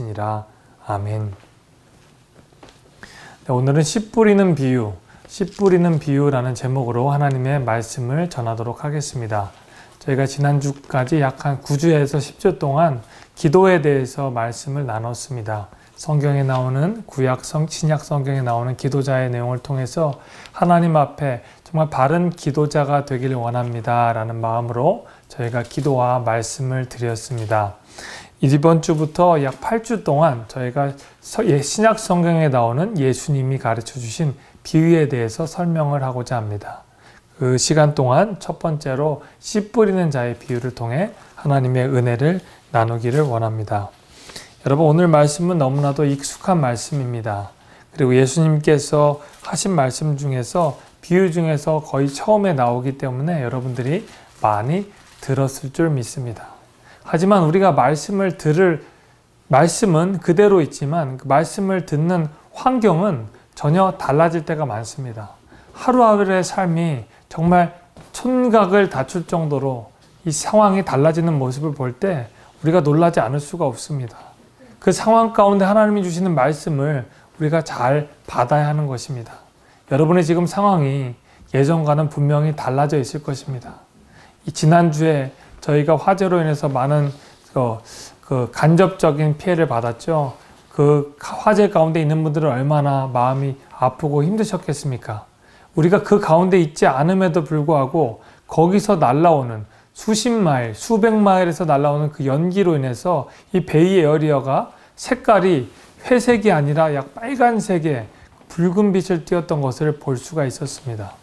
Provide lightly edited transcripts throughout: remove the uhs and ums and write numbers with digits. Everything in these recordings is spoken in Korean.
이라. 아멘. 네, 오늘은 씨 뿌리는 비유라는 제목으로 하나님의 말씀을 전하도록 하겠습니다. 저희가 지난주까지 약 한 9주에서 10주 동안 기도에 대해서 말씀을 나눴습니다. 성경에 나오는 신약 성경에 나오는 기도자의 내용을 통해서 하나님 앞에 정말 바른 기도자가 되기를 원합니다 라는 마음으로 저희가 기도와 말씀을 드렸습니다. 이번 주부터 약 8주 동안 저희가 신약 성경에 나오는 예수님이 가르쳐 주신 비유에 대해서 설명을 하고자 합니다. 그 시간 동안 첫 번째로 씨 뿌리는 자의 비유를 통해 하나님의 은혜를 나누기를 원합니다. 여러분, 오늘 말씀은 너무나도 익숙한 말씀입니다. 그리고 예수님께서 하신 말씀 중에서 비유 중에서 거의 처음에 나오기 때문에 여러분들이 많이 들었을 줄 믿습니다. 하지만 우리가 말씀은 그대로 있지만 그 말씀을 듣는 환경은 전혀 달라질 때가 많습니다. 하루하루의 삶이 정말 촌각을 다출 정도로 이 상황이 달라지는 모습을 볼 때 우리가 놀라지 않을 수가 없습니다. 그 상황 가운데 하나님이 주시는 말씀을 우리가 잘 받아야 하는 것입니다. 여러분의 지금 상황이 예전과는 분명히 달라져 있을 것입니다. 지난주에 저희가 화재로 인해서 많은 간접적인 피해를 받았죠. 그 화재 가운데 있는 분들은 얼마나 마음이 아프고 힘드셨겠습니까? 우리가 그 가운데 있지 않음에도 불구하고 거기서 날라오는 수십 마일, 수백 마일에서 날라오는 그 연기로 인해서 이 베이 에어리어가 색깔이 회색이 아니라 약 빨간색의 붉은 빛을 띄었던 것을 볼 수가 있었습니다.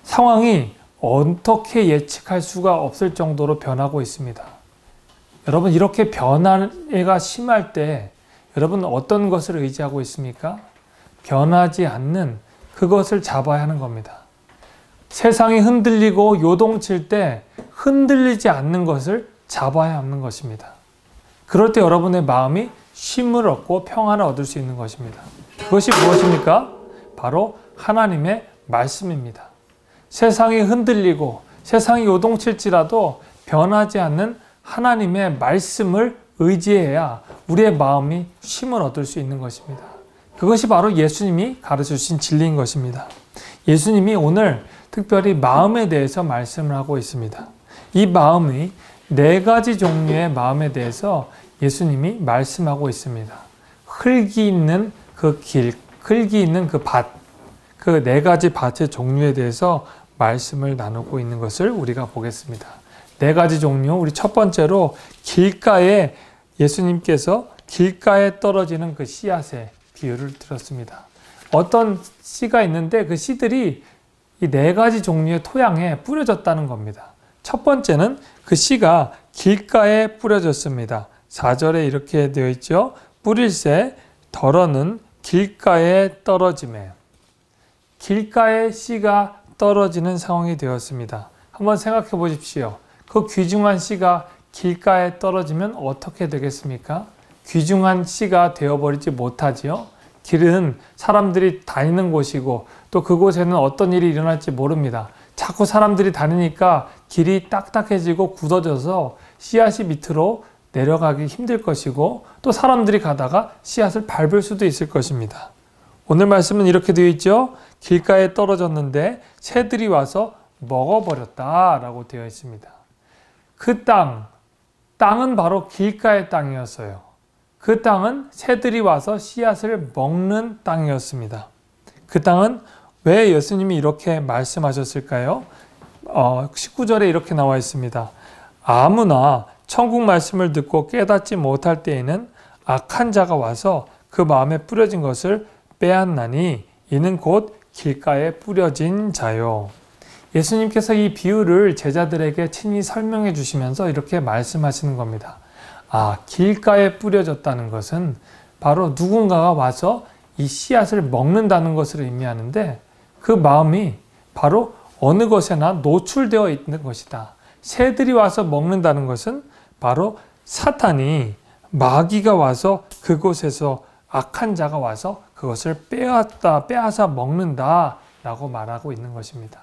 상황이 어떻게 예측할 수가 없을 정도로 변하고 있습니다. 여러분, 이렇게 변화가 심할 때 여러분 어떤 것을 의지하고 있습니까? 변하지 않는 그것을 잡아야 하는 겁니다. 세상이 흔들리고 요동칠 때 흔들리지 않는 것을 잡아야 하는 것입니다. 그럴 때 여러분의 마음이 쉼을 얻고 평안을 얻을 수 있는 것입니다. 그것이 무엇입니까? 바로 하나님의 말씀입니다. 세상이 흔들리고 세상이 요동칠지라도 변하지 않는 하나님의 말씀을 의지해야 우리의 마음이 쉼을 얻을 수 있는 것입니다. 그것이 바로 예수님이 가르쳐 주신 진리인 것입니다. 예수님이 오늘 특별히 마음에 대해서 말씀을 하고 있습니다. 이 마음이 4가지 종류의 마음에 대해서 예수님이 말씀하고 있습니다. 흙이 있는 그 길, 흙이 있는 그 밭, 그 4가지 밭의 종류에 대해서 말씀을 나누고 있는 것을 우리가 보겠습니다. 4가지 종류, 우리 첫 번째로 길가에 예수님께서 길가에 떨어지는 그 씨앗의 비유를 들었습니다. 어떤 씨가 있는데 그 씨들이 이 4가지 종류의 토양에 뿌려졌다는 겁니다. 첫 번째는 그 씨가 길가에 뿌려졌습니다. 4절에 이렇게 되어 있죠. 뿌릴새 덜어는 길가에 떨어지매. 길가에 씨가 떨어지는 상황이 되었습니다. 한번 생각해 보십시오. 그 귀중한 씨가 길가에 떨어지면 어떻게 되겠습니까? 귀중한 씨가 되어버리지 못하지요. 길은 사람들이 다니는 곳이고 또 그곳에는 어떤 일이 일어날지 모릅니다. 자꾸 사람들이 다니니까 길이 딱딱해지고 굳어져서 씨앗이 밑으로 내려가기 힘들 것이고 또 사람들이 가다가 씨앗을 밟을 수도 있을 것입니다. 오늘 말씀은 이렇게 되어 있죠. 길가에 떨어졌는데 새들이 와서 먹어버렸다 라고 되어 있습니다. 그 땅은 바로 길가의 땅이었어요. 그 땅은 새들이 와서 씨앗을 먹는 땅이었습니다. 그 땅은 왜 예수님이 이렇게 말씀하셨을까요? 19절에 이렇게 나와 있습니다. 아무나 천국 말씀을 듣고 깨닫지 못할 때에는 악한 자가 와서 그 마음에 뿌려진 것을 빼앗나니 이는 곧 길가에 뿌려진 자요. 예수님께서 이 비유를 제자들에게 친히 설명해 주시면서 이렇게 말씀하시는 겁니다. 길가에 뿌려졌다는 것은 바로 누군가가 와서 이 씨앗을 먹는다는 것을 의미하는데 그 마음이 바로 어느 것에나 노출되어 있는 것이다. 새들이 와서 먹는다는 것은 바로 사탄이, 마귀가 와서 그곳에서 악한 자가 와서 그것을 빼앗아 먹는다 라고 말하고 있는 것입니다.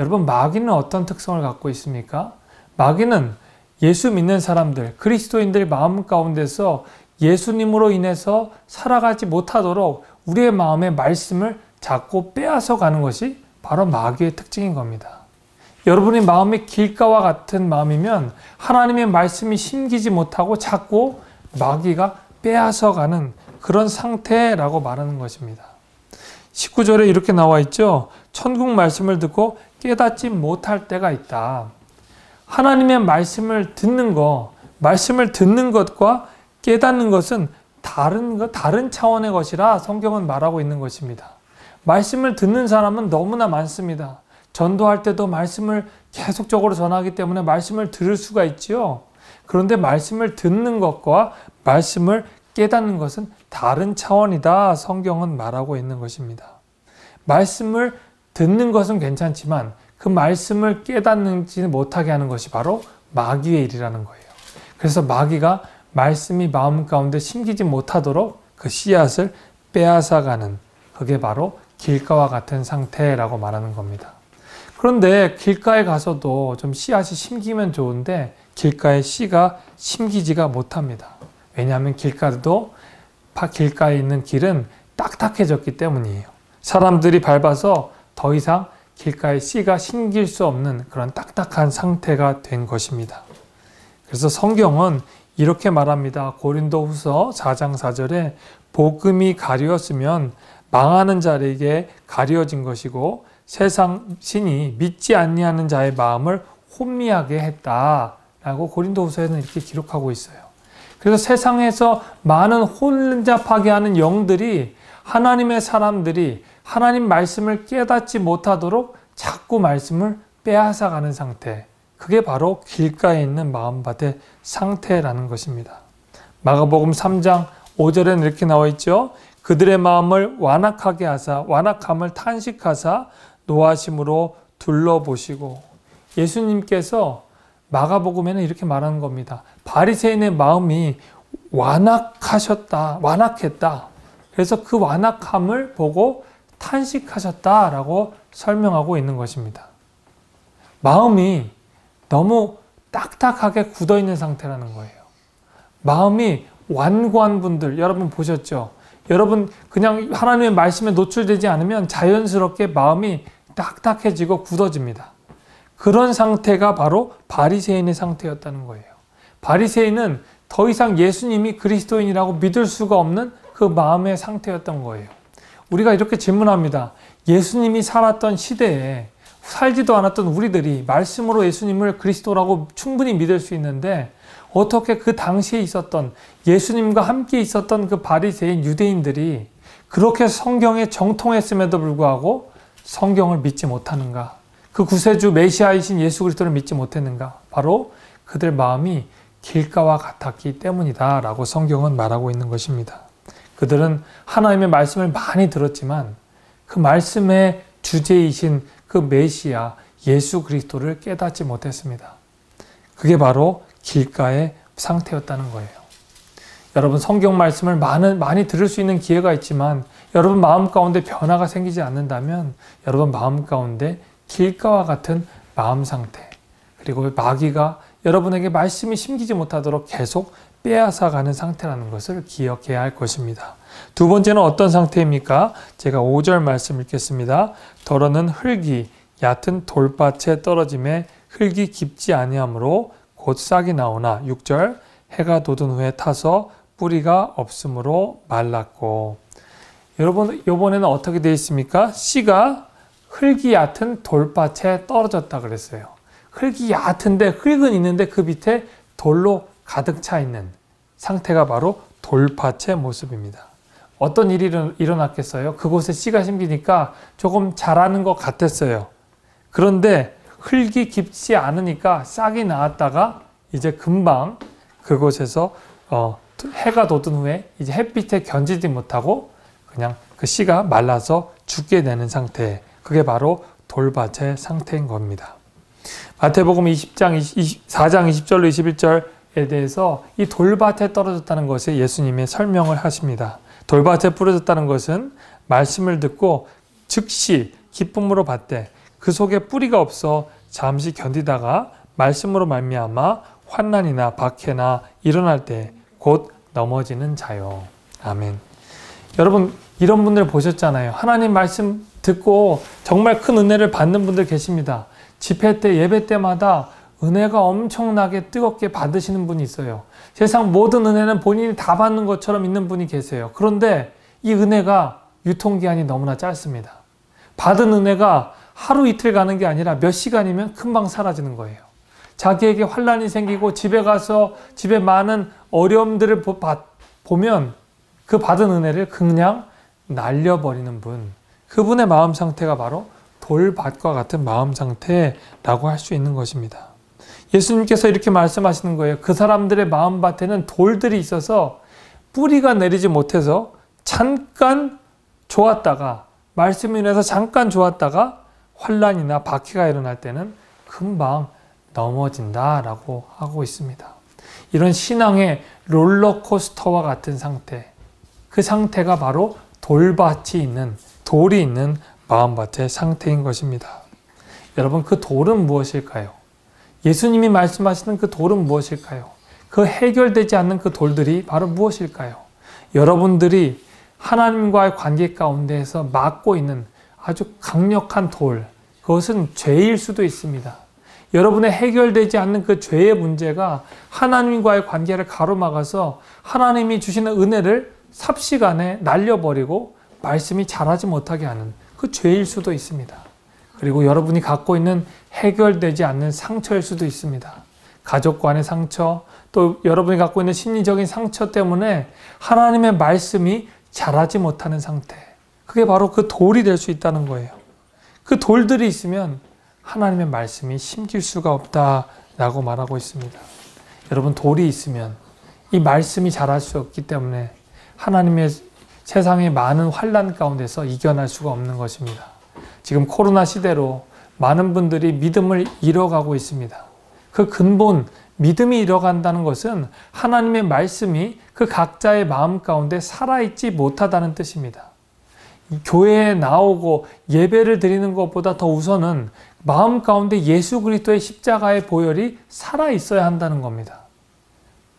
여러분, 마귀는 어떤 특성을 갖고 있습니까? 마귀는 예수 믿는 사람들, 그리스도인들 마음 가운데서 예수님으로 인해서 살아가지 못하도록 우리의 마음에 말씀을 자꾸 빼앗아 가는 것이 바로 마귀의 특징인 겁니다. 여러분의 마음이 길가와 같은 마음이면 하나님의 말씀이 심기지 못하고 자꾸 마귀가 빼앗아 가는 그런 상태라고 말하는 것입니다. 19절에 이렇게 나와 있죠. 천국 말씀을 듣고 깨닫지 못할 때가 있다. 하나님의 말씀을 듣는 것과 깨닫는 것은 다른 차원의 것이라 성경은 말하고 있는 것입니다. 말씀을 듣는 사람은 너무나 많습니다. 전도할 때도 말씀을 계속적으로 전하기 때문에 말씀을 들을 수가 있지요. 그런데 말씀을 듣는 것과 말씀을 깨닫는 것은 다른 차원이다. 성경은 말하고 있는 것입니다. 말씀을 듣는 것은 괜찮지만 그 말씀을 깨닫지 못하게 하는 것이 바로 마귀의 일이라는 거예요. 그래서 마귀가 말씀이 마음 가운데 심기지 못하도록 그 씨앗을 빼앗아가는, 그게 바로 길가와 같은 상태라고 말하는 겁니다. 그런데 길가에 가서도 좀 씨앗이 심기면 좋은데 길가에 씨가 심기지가 못합니다. 왜냐하면 길가에 있는 길은 딱딱해졌기 때문이에요. 사람들이 밟아서 더 이상 길가에 씨가 심길 수 없는 그런 딱딱한 상태가 된 것입니다. 그래서 성경은 이렇게 말합니다. 고린도후서 4장 4절에 복음이 가려웠으면 망하는 자에게 가려진 것이고 세상 신이 믿지 아니하는 자의 마음을 혼미하게 했다라고 고린도후서에는 이렇게 기록하고 있어요. 그래서 세상에서 많은 혼잡하게 하는 영들이 하나님의 사람들이 하나님 말씀을 깨닫지 못하도록 자꾸 말씀을 빼앗아가는 상태, 그게 바로 길가에 있는 마음밭의 상태라는 것입니다. 마가복음 3장 5절에는 이렇게 나와 있죠. 그들의 마음을 완악함을 탄식하사 노하심으로 둘러보시고, 예수님께서 마가복음에는 이렇게 말하는 겁니다. 바리새인의 마음이 완악했다. 그래서 그 완악함을 보고 탄식하셨다라고 설명하고 있는 것입니다. 마음이 너무 딱딱하게 굳어있는 상태라는 거예요. 마음이 완고한 분들, 여러분 보셨죠? 여러분 그냥 하나님의 말씀에 노출되지 않으면 자연스럽게 마음이 딱딱해지고 굳어집니다. 그런 상태가 바로 바리새인의 상태였다는 거예요. 바리새인은 더 이상 예수님이 그리스도인이라고 믿을 수가 없는 그 마음의 상태였던 거예요. 우리가 이렇게 질문합니다. 예수님이 살았던 시대에 살지도 않았던 우리들이 말씀으로 예수님을 그리스도라고 충분히 믿을 수 있는데 어떻게 그 당시에 있었던 예수님과 함께 있었던 그 바리새인 유대인들이 그렇게 성경에 정통했음에도 불구하고 성경을 믿지 못하는가? 그 구세주 메시아이신 예수 그리스도를 믿지 못했는가? 바로 그들 마음이 길가와 같았기 때문이다 라고 성경은 말하고 있는 것입니다. 그들은 하나님의 말씀을 많이 들었지만 그 말씀의 주제이신 그 메시아 예수 그리스도를 깨닫지 못했습니다. 그게 바로 길가의 상태였다는 거예요. 여러분 성경 말씀을 많이 들을 수 있는 기회가 있지만 여러분 마음 가운데 변화가 생기지 않는다면 여러분 마음 가운데 길가와 같은 마음 상태, 그리고 마귀가 여러분에게 말씀이 심기지 못하도록 계속 빼앗아가는 상태라는 것을 기억해야 할 것입니다. 두 번째는 어떤 상태입니까? 제가 5절 말씀 읽겠습니다. 더러는 흙이 얕은 돌밭에 떨어짐에 흙이 깊지 아니하므로 곧 싹이 나오나 6절 해가 돋은 후에 타서 뿌리가 없으므로 말랐고. 여러분 이번에는 어떻게 되어 있습니까? 씨가 흙이 얕은 돌밭에 떨어졌다 그랬어요. 흙이 얕은데 흙은 있는데 그 밑에 돌로 가득 차 있는 상태가 바로 돌밭의 모습입니다. 어떤 일이 일어났겠어요? 그곳에 씨가 심기니까 조금 자라는 것 같았어요. 그런데 흙이 깊지 않으니까 싹이 나왔다가 이제 금방 그곳에서 해가 돋은 후에 이제 햇빛에 견디지 못하고 그냥 그 씨가 말라서 죽게 되는 상태, 그게 바로 돌밭의 상태인 겁니다. 마태복음 4장 20절로 21절에 대해서 이 돌밭에 떨어졌다는 것에 예수님이 설명을 하십니다. 돌밭에 뿌려졌다는 것은 말씀을 듣고 즉시 기쁨으로 받되 그 속에 뿌리가 없어 잠시 견디다가 말씀으로 말미암아 환난이나 박해나 일어날 때 곧 넘어지는 자요. 아멘. 여러분, 이런 분들 보셨잖아요. 하나님 말씀 듣고 정말 큰 은혜를 받는 분들 계십니다. 집회 때, 예배 때마다 은혜가 엄청나게 뜨겁게 받으시는 분이 있어요. 세상 모든 은혜는 본인이 다 받는 것처럼 있는 분이 계세요. 그런데 이 은혜가 유통기한이 너무나 짧습니다. 받은 은혜가 하루 이틀 가는 게 아니라 몇 시간이면 금방 사라지는 거예요. 자기에게 환난이 생기고 집에 가서 집에 많은 어려움들을 보면 그 받은 은혜를 그냥 날려버리는 분, 그분의 마음 상태가 바로 돌밭과 같은 마음 상태라고 할 수 있는 것입니다. 예수님께서 이렇게 말씀하시는 거예요. 그 사람들의 마음밭에는 돌들이 있어서 뿌리가 내리지 못해서 잠깐 좋았다가, 말씀이 인해서 잠깐 좋았다가 환난이나 박해가 일어날 때는 금방 넘어진다라고 하고 있습니다. 이런 신앙의 롤러코스터와 같은 상태, 그 상태가 바로 돌밭이 있는, 돌이 있는 마음밭의 상태인 것입니다. 여러분, 그 돌은 무엇일까요? 예수님이 말씀하시는 그 돌은 무엇일까요? 그 해결되지 않는 그 돌들이 바로 무엇일까요? 여러분들이 하나님과의 관계 가운데에서 막고 있는 아주 강력한 돌, 그것은 죄일 수도 있습니다. 여러분의 해결되지 않는 그 죄의 문제가 하나님과의 관계를 가로막아서 하나님이 주시는 은혜를 삽시간에 날려버리고 말씀이 자라지 못하게 하는 그 죄일 수도 있습니다. 그리고 여러분이 갖고 있는 해결되지 않는 상처일 수도 있습니다. 가족 간의 상처, 또 여러분이 갖고 있는 심리적인 상처 때문에 하나님의 말씀이 자라지 못하는 상태, 그게 바로 그 돌이 될 수 있다는 거예요. 그 돌들이 있으면 하나님의 말씀이 심길 수가 없다라고 말하고 있습니다. 여러분, 돌이 있으면 이 말씀이 자랄 수 없기 때문에 하나님의 세상의 많은 환난 가운데서 이겨낼 수가 없는 것입니다. 지금 코로나 시대로 많은 분들이 믿음을 잃어가고 있습니다. 그 근본, 믿음이 잃어간다는 것은 하나님의 말씀이 그 각자의 마음 가운데 살아있지 못하다는 뜻입니다. 교회에 나오고 예배를 드리는 것보다 더 우선은 마음 가운데 예수 그리스도의 십자가의 보혈이 살아있어야 한다는 겁니다.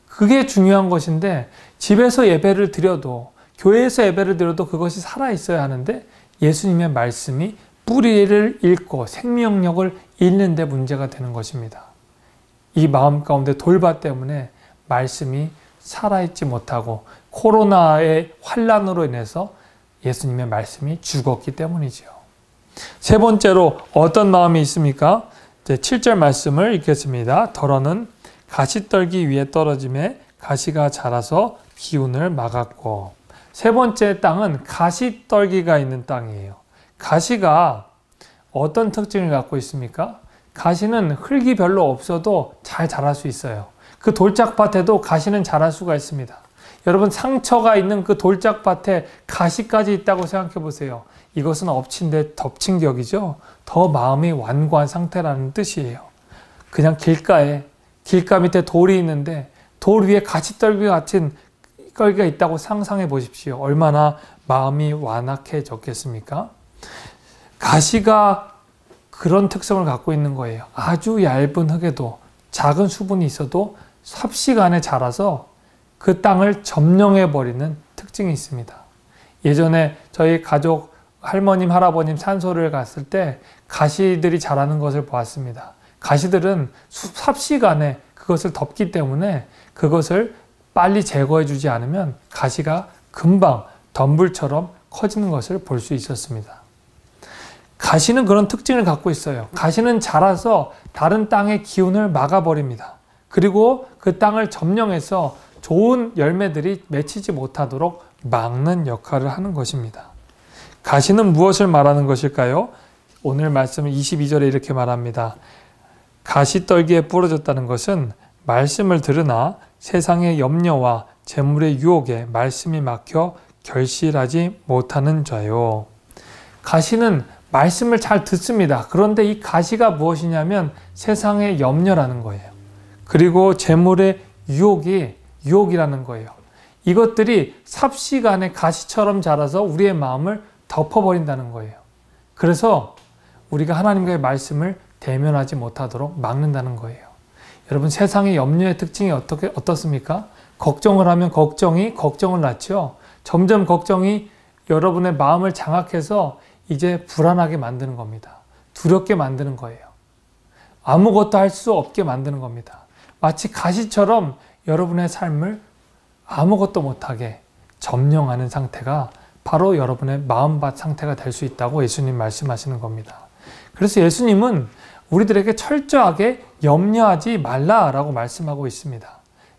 그게 중요한 것인데, 집에서 예배를 드려도, 교회에서 예배를 드려도 그것이 살아있어야 하는데, 예수님의 말씀이 뿌리를 잃고 생명력을 잃는 데 문제가 되는 것입니다. 이 마음 가운데 돌밭 때문에 말씀이 살아있지 못하고 코로나의 환난으로 인해서 예수님의 말씀이 죽었기 때문이죠. 세 번째로 어떤 마음이 있습니까? 7절 말씀을 읽겠습니다. 더러는 가시떨기 위에 떨어짐에 가시가 자라서 기운을 막았고. 세 번째 땅은 가시떨기가 있는 땅이에요. 가시가 어떤 특징을 갖고 있습니까? 가시는 흙이 별로 없어도 잘 자랄 수 있어요. 그 돌짝밭에도 가시는 자랄 수가 있습니다. 여러분, 상처가 있는 그 돌짝밭에 가시까지 있다고 생각해 보세요. 이것은 엎친 데 덮친 격이죠. 더 마음이 완고한 상태라는 뜻이에요. 그냥 길가 밑에 돌이 있는데 돌 위에 가시떨기 같은 떨기가 있다고 상상해 보십시오. 얼마나 마음이 완악해졌겠습니까? 가시가 그런 특성을 갖고 있는 거예요. 아주 얇은 흙에도 작은 수분이 있어도 삽시간에 자라서 그 땅을 점령해버리는 특징이 있습니다. 예전에 저희 가족 할머님, 할아버님 산소를 갔을 때 가시들이 자라는 것을 보았습니다. 가시들은 삽시간에 그것을 덮기 때문에 그것을 빨리 제거해 주지 않으면 가시가 금방 덤불처럼 커지는 것을 볼 수 있었습니다. 가시는 그런 특징을 갖고 있어요. 가시는 자라서 다른 땅의 기운을 막아버립니다. 그리고 그 땅을 점령해서 좋은 열매들이 맺히지 못하도록 막는 역할을 하는 것입니다. 가시는 무엇을 말하는 것일까요? 오늘 말씀 22절에 이렇게 말합니다. 가시떨기에 부러졌다는 것은 말씀을 들으나 세상의 염려와 재물의 유혹에 말씀이 막혀 결실하지 못하는 자요. 가시는 말씀을 잘 듣습니다. 그런데 이 가시가 무엇이냐면 세상의 염려라는 거예요. 그리고 재물의 유혹이라는 거예요. 이것들이 삽시간에 가시처럼 자라서 우리의 마음을 덮어버린다는 거예요. 그래서 우리가 하나님과의 말씀을 대면하지 못하도록 막는다는 거예요. 여러분, 세상의 염려의 특징이 어떻습니까? 걱정을 하면 걱정이 걱정을 낳죠. 점점 걱정이 여러분의 마음을 장악해서 이제 불안하게 만드는 겁니다. 두렵게 만드는 거예요. 아무것도 할 수 없게 만드는 겁니다. 마치 가시처럼 여러분의 삶을 아무것도 못하게 점령하는 상태가 바로 여러분의 마음밭 상태가 될 수 있다고 예수님 말씀하시는 겁니다. 그래서 예수님은 우리들에게 철저하게 염려하지 말라라고 말씀하고 있습니다.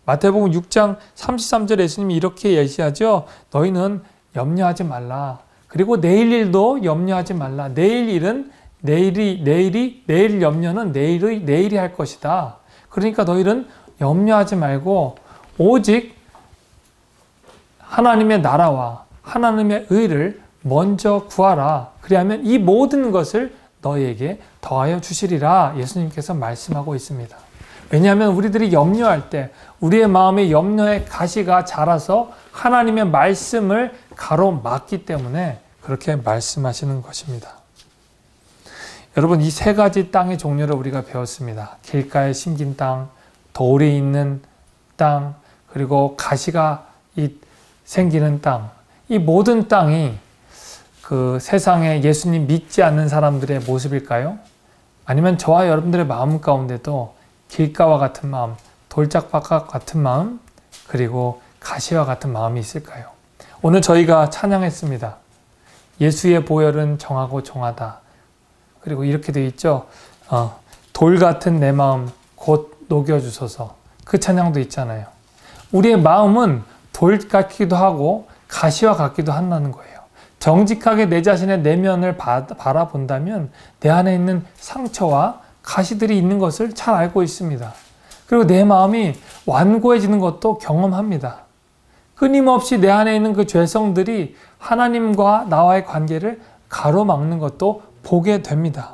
마태복음 6장 33절에 예수님이 이렇게 예시하죠. 너희는 염려하지 말라. 그리고 내일 일도 염려하지 말라. 내일 일은 내일 염려는 내일이 할 것이다. 그러니까 너희는 염려하지 말고 오직 하나님의 나라와 하나님의 의를 먼저 구하라. 그리하면 이 모든 것을 너희에게 더하여 주시리라. 예수님께서 말씀하고 있습니다. 왜냐하면 우리들이 염려할 때 우리의 마음에 염려의 가시가 자라서 하나님의 말씀을 가로막기 때문에 그렇게 말씀하시는 것입니다. 여러분, 이 세 가지 땅의 종류를 우리가 배웠습니다. 길가에 심긴 땅, 돌이 있는 땅, 그리고 가시가 생기는 땅. 이 모든 땅이 그 세상에 예수님 믿지 않는 사람들의 모습일까요? 아니면 저와 여러분들의 마음 가운데도 길가와 같은 마음, 돌짝밭과 같은 마음, 그리고 가시와 같은 마음이 있을까요? 오늘 저희가 찬양했습니다. 예수의 보혈은 정하고 정하다. 그리고 이렇게 되어 있죠. 돌 같은 내 마음 곧 녹여주소서. 그 찬양도 있잖아요. 우리의 마음은 돌 같기도 하고 가시와 같기도 한다는 거예요. 정직하게 내 자신의 내면을 바라본다면 내 안에 있는 상처와 가시들이 있는 것을 잘 알고 있습니다. 그리고 내 마음이 완고해지는 것도 경험합니다. 끊임없이 내 안에 있는 그 죄성들이 하나님과 나와의 관계를 가로막는 것도 보게 됩니다.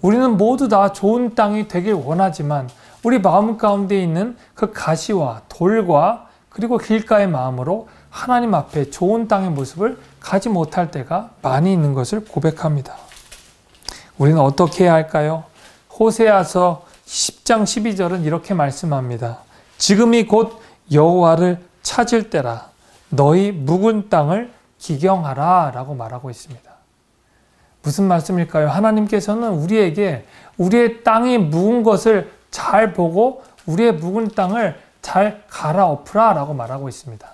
우리는 모두 다 좋은 땅이 되길 원하지만 우리 마음 가운데 있는 그 가시와 돌과 그리고 길가의 마음으로 하나님 앞에 좋은 땅의 모습을 가지 못할 때가 많이 있는 것을 고백합니다. 우리는 어떻게 해야 할까요? 호세아서 10장 12절은 이렇게 말씀합니다. 지금이 곧 여호와를 찾을 때라. 너희 묵은 땅을 기경하라 라고 말하고 있습니다. 무슨 말씀일까요? 하나님께서는 우리에게 우리의 땅이 묵은 것을 잘 보고 우리의 묵은 땅을 잘 갈아엎으라 라고 말하고 있습니다.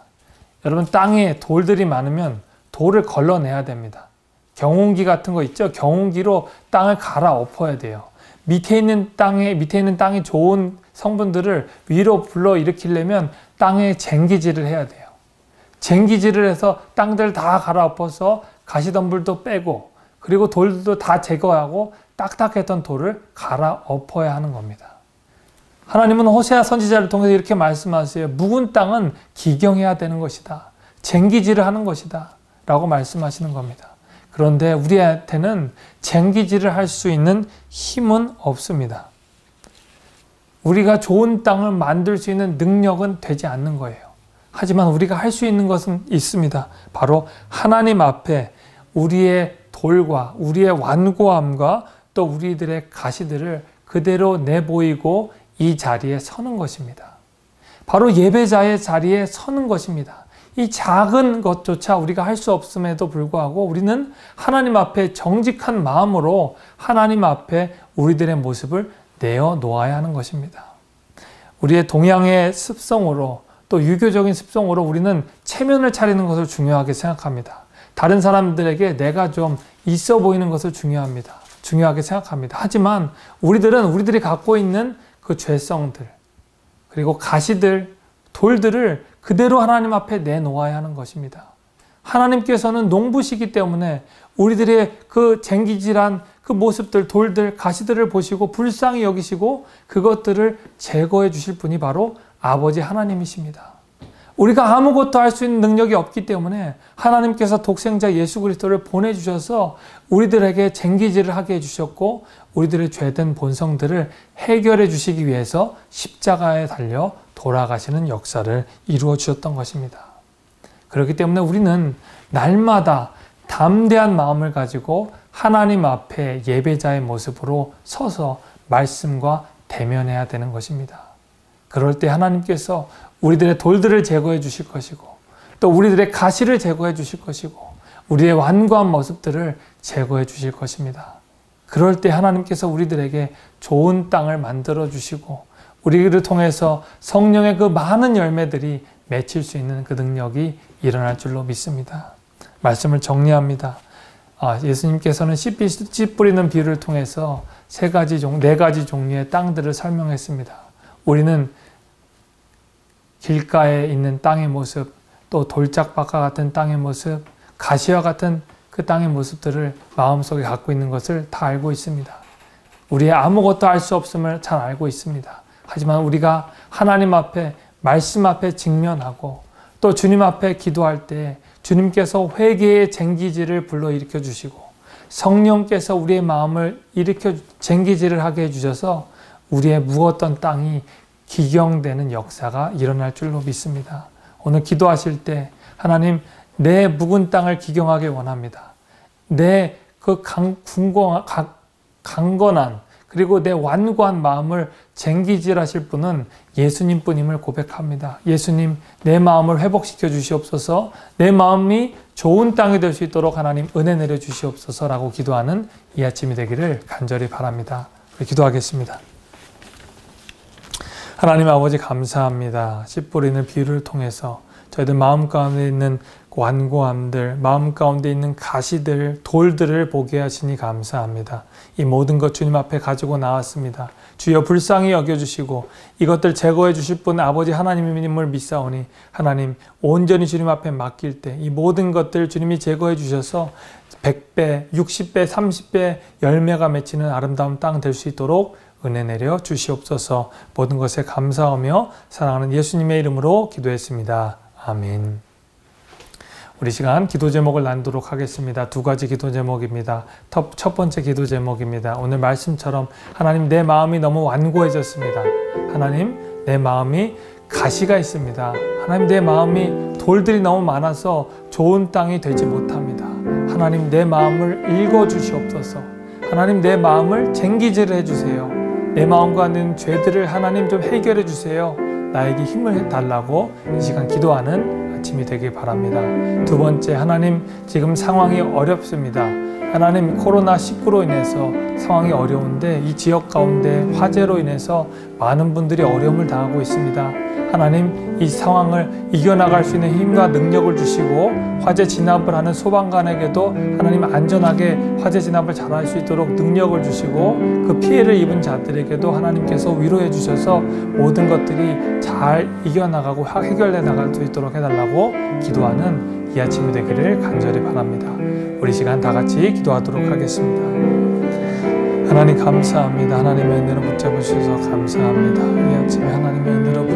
여러분, 땅에 돌들이 많으면 돌을 걸러내야 됩니다. 경운기 같은 거 있죠? 경운기로 땅을 갈아엎어야 돼요. 밑에 있는 땅이 좋은 성분들을 위로 불러일으키려면 땅에 쟁기질을 해야 돼요. 쟁기질을 해서 땅들 다 갈아엎어서 가시덤불도 빼고 그리고 돌도 다 제거하고 딱딱했던 돌을 갈아엎어야 하는 겁니다. 하나님은 호세아 선지자를 통해서 이렇게 말씀하세요. 묵은 땅은 기경해야 되는 것이다. 쟁기질을 하는 것이다. 라고 말씀하시는 겁니다. 그런데 우리한테는 쟁기질을 할 수 있는 힘은 없습니다. 우리가 좋은 땅을 만들 수 있는 능력은 되지 않는 거예요. 하지만 우리가 할 수 있는 것은 있습니다. 바로 하나님 앞에 우리의 돌과 우리의 완고함과 또 우리들의 가시들을 그대로 내보이고 이 자리에 서는 것입니다. 바로 예배자의 자리에 서는 것입니다. 이 작은 것조차 우리가 할 수 없음에도 불구하고 우리는 하나님 앞에 정직한 마음으로 하나님 앞에 우리들의 모습을 내어 놓아야 하는 것입니다. 우리의 동양의 습성으로 또 유교적인 습성으로 우리는 체면을 차리는 것을 중요하게 생각합니다. 다른 사람들에게 내가 좀 있어 보이는 것을 중요하게 생각합니다. 하지만 우리들은 우리들이 갖고 있는 그 죄성들 그리고 가시들, 돌들을 그대로 하나님 앞에 내놓아야 하는 것입니다. 하나님께서는 농부시기 때문에 우리들의 그 쟁기질한 그 모습들, 돌들, 가시들을 보시고 불쌍히 여기시고 그것들을 제거해 주실 분이 바로 아버지 하나님이십니다. 우리가 아무것도 할 수 있는 능력이 없기 때문에 하나님께서 독생자 예수 그리스도를 보내주셔서 우리들에게 쟁기질을 하게 해주셨고 우리들의 죄된 본성들을 해결해 주시기 위해서 십자가에 달려 돌아가시는 역사를 이루어 주셨던 것입니다. 그렇기 때문에 우리는 날마다 담대한 마음을 가지고 하나님 앞에 예배자의 모습으로 서서 말씀과 대면해야 되는 것입니다. 그럴 때 하나님께서 우리들의 돌들을 제거해 주실 것이고 또 우리들의 가시를 제거해 주실 것이고 우리의 완고한 모습들을 제거해 주실 것입니다. 그럴 때 하나님께서 우리들에게 좋은 땅을 만들어 주시고 우리를 통해서 성령의 그 많은 열매들이 맺힐 수 있는 그 능력이 일어날 줄로 믿습니다. 말씀을 정리합니다. 예수님께서는 씨 뿌리는 비유를 통해서 네 가지 종류의 땅들을 설명했습니다. 우리는 길가에 있는 땅의 모습, 또 돌짝밭과 같은 땅의 모습, 가시와 같은 그 땅의 모습들을 마음속에 갖고 있는 것을 다 알고 있습니다. 우리의 아무것도 알 수 없음을 잘 알고 있습니다. 하지만 우리가 하나님 앞에, 말씀 앞에 직면하고 또 주님 앞에 기도할 때 주님께서 회개의 쟁기질을 불러일으켜 주시고 성령께서 우리의 마음을 일으켜 쟁기질을 하게 해주셔서 우리의 묵었던 땅이 기경되는 역사가 일어날 줄로 믿습니다. 오늘 기도하실 때 하나님 내 묵은 땅을 기경하기 원합니다. 내 그 강건한 그리고 내 완고한 마음을 쟁기질하실 분은 예수님뿐임을 고백합니다. 예수님, 내 마음을 회복시켜 주시옵소서. 내 마음이 좋은 땅이 될 수 있도록 하나님 은혜 내려 주시옵소서라고 기도하는 이 아침이 되기를 간절히 바랍니다. 기도하겠습니다. 하나님 아버지 감사합니다. 씨 뿌리는 비유를 통해서 저희들 마음 가운데 있는 완고함들, 마음 가운데 있는 가시들, 돌들을 보게 하시니 감사합니다. 이 모든 것 주님 앞에 가지고 나왔습니다. 주여 불쌍히 여겨주시고 이것들 제거해 주실 분 아버지 하나님임을 믿사오니 하나님 온전히 주님 앞에 맡길 때 이 모든 것들 주님이 제거해 주셔서 100배, 60배, 30배 열매가 맺히는 아름다운 땅 될 수 있도록 은혜 내려 주시옵소서. 모든 것에 감사하며 사랑하는 예수님의 이름으로 기도했습니다. 아멘. 우리 시간 기도 제목을 나누도록 하겠습니다. 두 가지 기도 제목입니다. 첫 번째 기도 제목입니다. 오늘 말씀처럼 하나님 내 마음이 너무 완고해졌습니다. 하나님 내 마음이 가시가 있습니다. 하나님 내 마음이 돌들이 너무 많아서 좋은 땅이 되지 못합니다. 하나님 내 마음을 읽어주시옵소서. 하나님 내 마음을 쟁기질을 해주세요. 내 마음과 있는 죄들을 하나님 좀 해결해 주세요. 나에게 힘을 달라고 이 시간 기도하는 아침이 되길 바랍니다. 두 번째, 하나님 지금 상황이 어렵습니다. 하나님 코로나19로 인해서 상황이 어려운데 이 지역 가운데 화재로 인해서 많은 분들이 어려움을 당하고 있습니다. 하나님 이 상황을 이겨나갈 수 있는 힘과 능력을 주시고 화재 진압을 하는 소방관에게도 하나님 안전하게 화재 진압을 잘할 수 있도록 능력을 주시고 그 피해를 입은 자들에게도 하나님께서 위로해 주셔서 모든 것들이 잘 이겨나가고 해결돼 나갈 수 있도록 해달라고 기도하는 이 아침이 되기를 간절히 바랍니다. 우리 시간 다 같이 기도하도록 하겠습니다. 하나님 감사합니다. 하나님의 은혜로 붙잡으셔서 감사합니다. 이 아침에 하나님의 은혜로